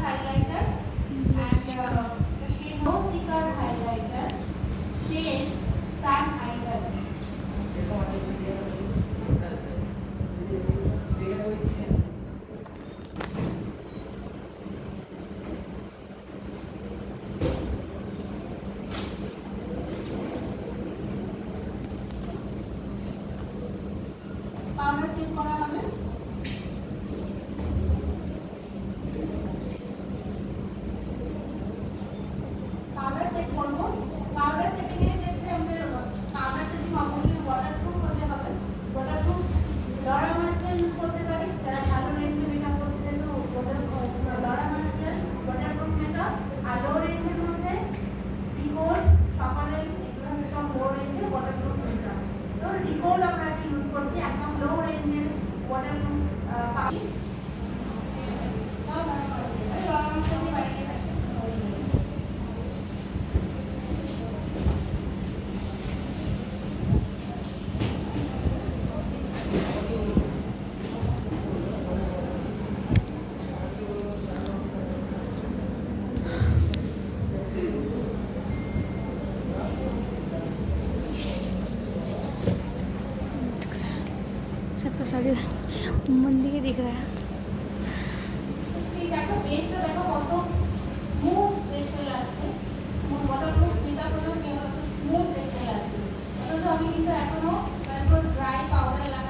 highlighter and shade no seeker highlighter, shade sun idol. Powder set করা হবে। Powder set করব। Powder setting এর ক্ষেত্রে আমাদের পাউডার সেটিং অবশ্যই ওয়াটারপ্রুফ হতে হবে। ওয়াটারপ্রুফ লরা মার্সিয়াল ইউজ করতে পারি, যারা ভালো রেঞ্জে মেকআপ করতে চান তো লরা মার্সিয়াল ওয়াটারপ্রুফ মেকআপ। আর লো রেঞ্জের মধ্যে ডিকোড, সকালেল, এগুলো সব লো রেঞ্জে ওয়াটারপ্রুফ মেকআপ। তো ডিকোড আমরা যে ইউজ করছি একদম লো রেঞ্জের ওয়াটারপ্রুফ পাখি। লরা মার্সিয়াল দিয়ে বাড়িতে सबका साड़ी मंदिर ही दिख रहा है। দেখো বেসটা দেখো কত স্মুথ বেসে আছে। স্মুথ ওয়াটারপ্রুফ মেকআপ হলো কি হলো স্মুথ বেসে আছে। অথচ আমি কিন্তু এখনো পুরো ড্রাই পাউডার লাগা